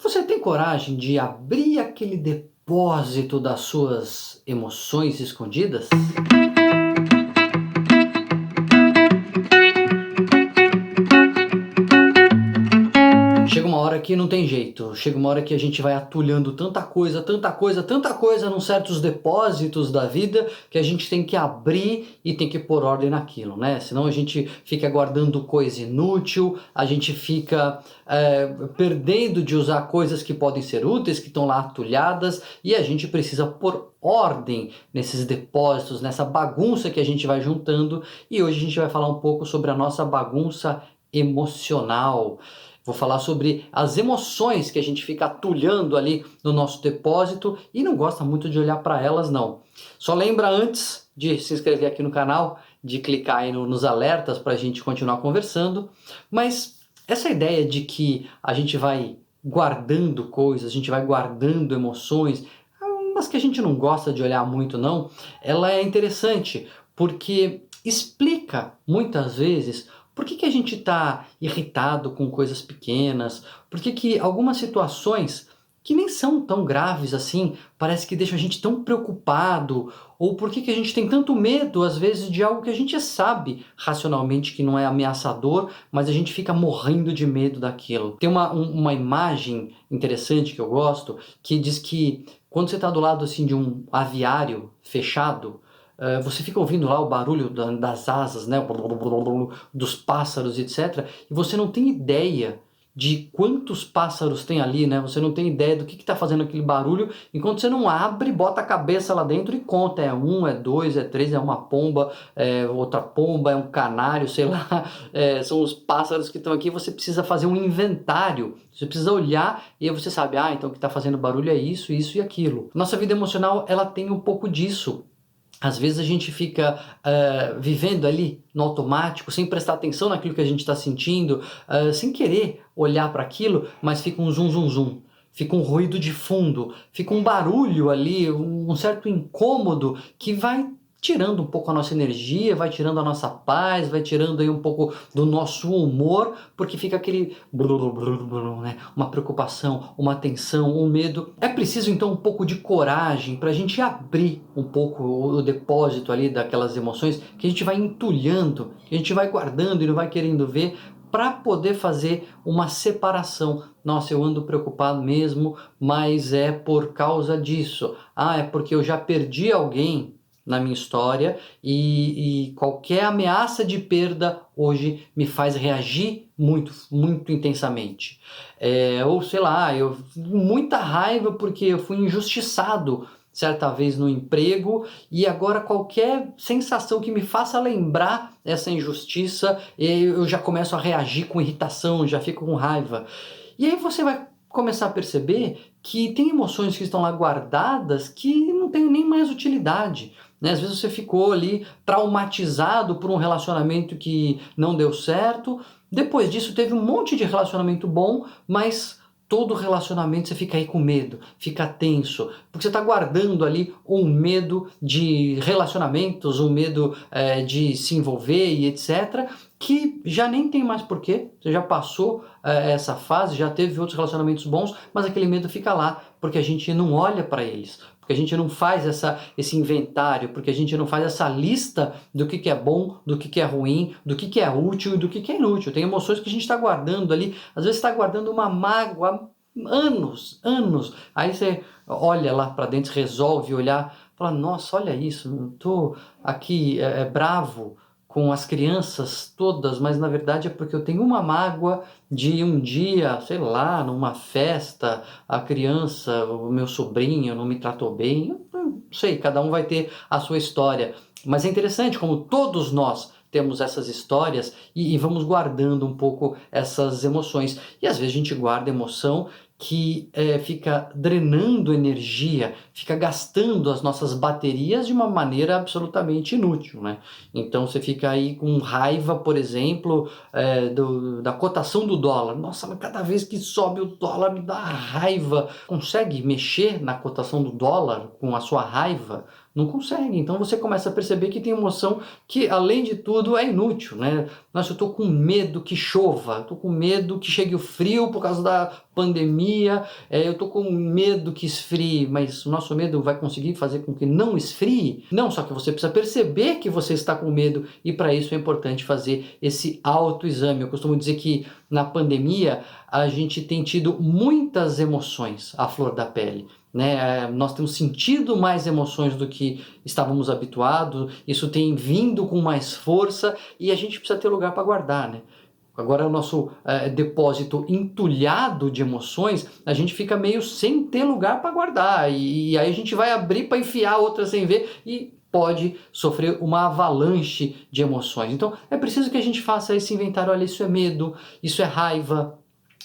Você tem coragem de abrir aquele depósito das suas emoções escondidas? Chega uma hora que não tem jeito, chega uma hora que a gente vai atulhando tanta coisa, tanta coisa, tanta coisa num certos depósitos da vida que a gente tem que abrir e tem que pôr ordem naquilo, né? Senão a gente fica guardando coisa inútil, a gente fica perdendo de usar coisas que podem ser úteis, que estão lá atulhadas, e a gente precisa pôr ordem nesses depósitos, nessa bagunça que a gente vai juntando, e hoje a gente vai falar um pouco sobre a nossa bagunça emocional. Vou falar sobre as emoções que a gente fica atulhando ali no nosso depósito e não gosta muito de olhar para elas, não. Só lembra antes de se inscrever aqui no canal, de clicar aí nos alertas para a gente continuar conversando. Mas essa ideia de que a gente vai guardando coisas, a gente vai guardando emoções, mas que a gente não gosta de olhar muito, não, ela é interessante porque explica muitas vezes por que a gente está irritado com coisas pequenas? Por que algumas situações que nem são tão graves assim, parece que deixam a gente tão preocupado? Ou por que a gente tem tanto medo, às vezes, de algo que a gente sabe racionalmente que não é ameaçador, mas a gente fica morrendo de medo daquilo? Tem uma imagem interessante que eu gosto, que diz que quando você está do lado assim, de um aviário fechado, você fica ouvindo lá o barulho das asas, né, dos pássaros, etc. E você não tem ideia de quantos pássaros tem ali, né? Você não tem ideia do que está fazendo aquele barulho, enquanto você não abre, bota a cabeça lá dentro e conta. É um, é dois, é três, é uma pomba, é outra pomba, é um canário, sei lá. São os pássaros que estão aqui. Você precisa fazer um inventário. Você precisa olhar e aí você sabe, então o que está fazendo barulho é isso, isso e aquilo. Nossa vida emocional, ela tem um pouco disso. Às vezes a gente fica vivendo ali no automático, sem prestar atenção naquilo que a gente está sentindo, sem querer olhar para aquilo, mas fica um zum zum zum, fica um ruído de fundo, fica um barulho ali, um certo incômodo que vai tirando um pouco a nossa energia, vai tirando a nossa paz, vai tirando aí um pouco do nosso humor, porque fica aquele né? Uma preocupação, uma tensão, um medo. É preciso então um pouco de coragem para a gente abrir um pouco o depósito ali daquelas emoções que a gente vai entulhando, que a gente vai guardando e não vai querendo ver, para poder fazer uma separação. Nossa, eu ando preocupado mesmo, mas é por causa disso. É porque eu já perdi alguém na minha história e qualquer ameaça de perda hoje me faz reagir muito, muito intensamente. Ou sei lá, eu muita raiva porque eu fui injustiçado certa vez no emprego e agora qualquer sensação que me faça lembrar essa injustiça, eu já começo a reagir com irritação, já fico com raiva. E aí você vai começar a perceber que tem emoções que estão lá guardadas que não tem nem mais utilidade. Né? Às vezes você ficou ali traumatizado por um relacionamento que não deu certo, depois disso teve um monte de relacionamento bom, mas todo relacionamento você fica aí com medo, fica tenso, porque você está guardando ali um medo de relacionamentos, um medo de se envolver e etc., que já nem tem mais porquê, você já passou essa fase, já teve outros relacionamentos bons, mas aquele medo fica lá, porque a gente não olha para eles, porque a gente não faz esse inventário, porque a gente não faz essa lista do que é bom, do que é ruim, do que é útil e do que é inútil. Tem emoções que a gente está guardando ali, às vezes está guardando uma mágoa anos, anos. Aí você olha lá para dentro, resolve olhar, fala, nossa, olha isso, eu tô aqui bravo com as crianças todas, mas na verdade é porque eu tenho uma mágoa de um dia, sei lá, numa festa, a criança, o meu sobrinho não me tratou bem. Eu não sei, cada um vai ter a sua história. Mas é interessante como todos nós temos essas histórias e vamos guardando um pouco essas emoções. E às vezes a gente guarda emoção que fica drenando energia, fica gastando as nossas baterias de uma maneira absolutamente inútil, né? Então você fica aí com raiva, por exemplo, da cotação do dólar. Nossa, mas cada vez que sobe o dólar me dá raiva. Consegue mexer na cotação do dólar com a sua raiva? Não consegue. Então você começa a perceber que tem emoção que, além de tudo, é inútil, né? Nossa, eu tô com medo que chova, tô com medo que chegue o frio por causa da pandemia pneumonia, eu estou com medo que esfrie, mas o nosso medo vai conseguir fazer com que não esfrie? Não, só que você precisa perceber que você está com medo e para isso é importante fazer esse autoexame. Eu costumo dizer que na pandemia a gente tem tido muitas emoções à flor da pele. Né? Nós temos sentido mais emoções do que estávamos habituados, isso tem vindo com mais força e a gente precisa ter lugar para guardar, né? Agora o nosso depósito entulhado de emoções, a gente fica meio sem ter lugar para guardar e aí a gente vai abrir para enfiar outras sem ver e pode sofrer uma avalanche de emoções. Então é preciso que a gente faça esse inventário. Olha, isso é medo, isso é raiva,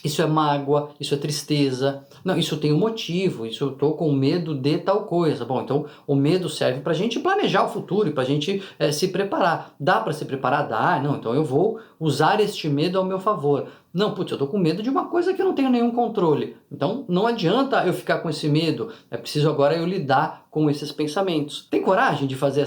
isso é mágoa, isso é tristeza. Não, isso tem um motivo, isso eu estou com medo de tal coisa. Bom, então o medo serve para a gente planejar o futuro e para a gente se preparar. Dá para se preparar? Dá. Não, então eu vou usar este medo ao meu favor. Não, putz, eu estou com medo de uma coisa que eu não tenho nenhum controle. Então não adianta eu ficar com esse medo. É preciso agora eu lidar com esses pensamentos. Tem coragem de fazer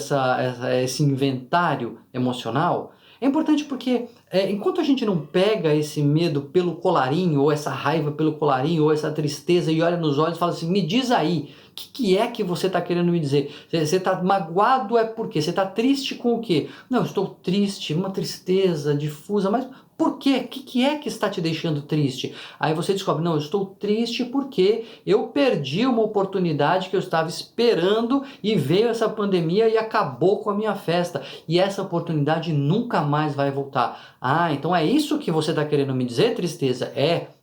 esse inventário emocional? É importante porque enquanto a gente não pega esse medo pelo colarinho, ou essa raiva pelo colarinho, ou essa tristeza e olha nos olhos e fala assim, me diz aí, o que é que você está querendo me dizer? Você está magoado é por quê? Você está triste com o quê? Não, eu estou triste, uma tristeza difusa, mas por quê? O que é que está te deixando triste? Aí você descobre, não, eu estou triste porque eu perdi uma oportunidade que eu estava esperando e veio essa pandemia e acabou com a minha festa. E essa oportunidade nunca mais vai voltar. Ah, então é isso que você está querendo me dizer, tristeza?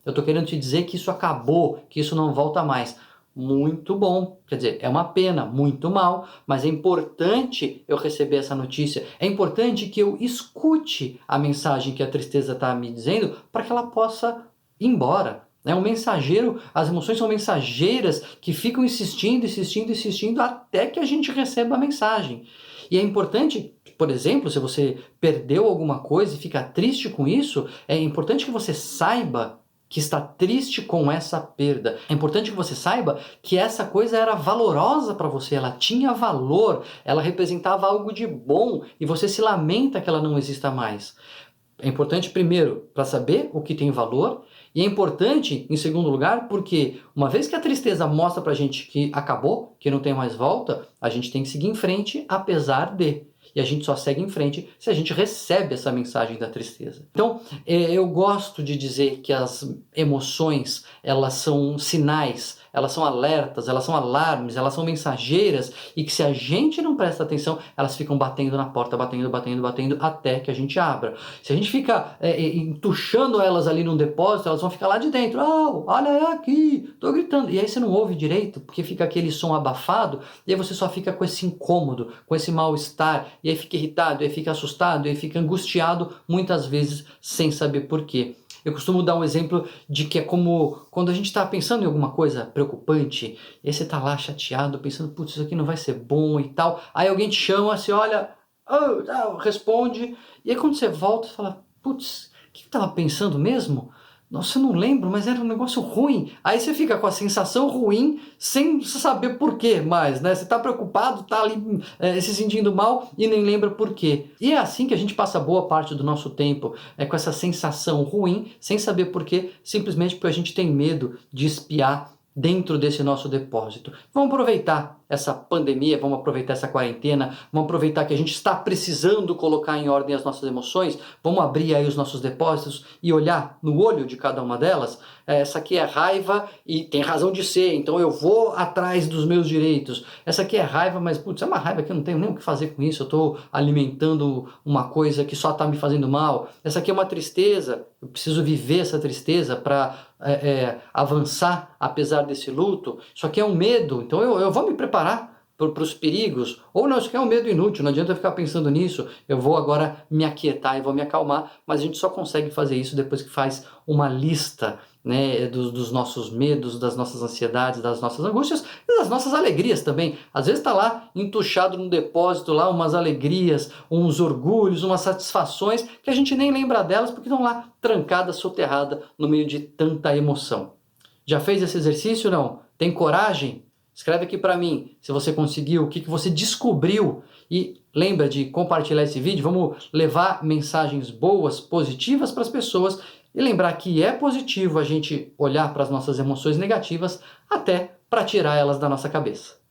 Eu estou querendo te dizer que isso acabou, que isso não volta mais. Muito bom, quer dizer, é uma pena, muito mal, mas é importante eu receber essa notícia, é importante que eu escute a mensagem que a tristeza está me dizendo para que ela possa ir embora. Um mensageiro, as emoções são mensageiras que ficam insistindo, insistindo, insistindo até que a gente receba a mensagem. E é importante, por exemplo, se você perdeu alguma coisa e fica triste com isso, é importante que você saiba que está triste com essa perda. É importante que você saiba que essa coisa era valorosa para você, ela tinha valor, ela representava algo de bom e você se lamenta que ela não exista mais. É importante, primeiro, para saber o que tem valor, e é importante, em segundo lugar, porque uma vez que a tristeza mostra para a gente que acabou, que não tem mais volta, a gente tem que seguir em frente apesar de. E a gente só segue em frente se a gente recebe essa mensagem da tristeza. Então, eu gosto de dizer que as emoções, elas são sinais, elas são alertas, elas são alarmes, elas são mensageiras e que se a gente não presta atenção, elas ficam batendo na porta, batendo, batendo, batendo, até que a gente abra. Se a gente fica entuchando elas ali num depósito, elas vão ficar lá de dentro. Oh, olha aqui, tô gritando. E aí você não ouve direito, porque fica aquele som abafado, e aí você só fica com esse incômodo, com esse mal-estar, e aí fica irritado, e aí fica assustado, e aí fica angustiado, muitas vezes sem saber por quê. Eu costumo dar um exemplo de que é como quando a gente está pensando em alguma coisa preocupante, e aí você está lá chateado, pensando, putz, isso aqui não vai ser bom e tal, aí alguém te chama, você olha, responde, e aí quando você volta, você fala, putz, o que eu estava pensando mesmo? Nossa, eu não lembro, mas era um negócio ruim. Aí você fica com a sensação ruim sem saber por quê mais, né? Você tá preocupado, tá ali se sentindo mal e nem lembra por quê. E é assim que a gente passa boa parte do nosso tempo, com essa sensação ruim, sem saber por quê, simplesmente porque a gente tem medo de espiar dentro desse nosso depósito. Vamos aproveitar essa pandemia, vamos aproveitar essa quarentena, vamos aproveitar que a gente está precisando colocar em ordem as nossas emoções, vamos abrir aí os nossos depósitos e olhar no olho de cada uma delas. Essa aqui é raiva e tem razão de ser, então eu vou atrás dos meus direitos. Essa aqui é raiva, mas putz, é uma raiva que eu não tenho nem o que fazer com isso, eu estou alimentando uma coisa que só está me fazendo mal. Essa aqui é uma tristeza, eu preciso viver essa tristeza para avançar apesar desse luto. Isso aqui é um medo, então eu vou me preparar para os perigos, ou não, isso aqui é um medo inútil, não adianta eu ficar pensando nisso, eu vou agora me aquietar e vou me acalmar, mas a gente só consegue fazer isso depois que faz uma lista, né, dos nossos medos, das nossas ansiedades, das nossas angústias e das nossas alegrias também. Às vezes está lá entuchado num depósito, lá umas alegrias, uns orgulhos, umas satisfações que a gente nem lembra delas porque estão lá trancadas, soterradas no meio de tanta emoção. Já fez esse exercício? Não? Tem coragem? Escreve aqui para mim se você conseguiu, o que você descobriu e lembra de compartilhar esse vídeo. Vamos levar mensagens boas, positivas para as pessoas E lembrar que é positivo a gente olhar para as nossas emoções negativas até para tirar elas da nossa cabeça.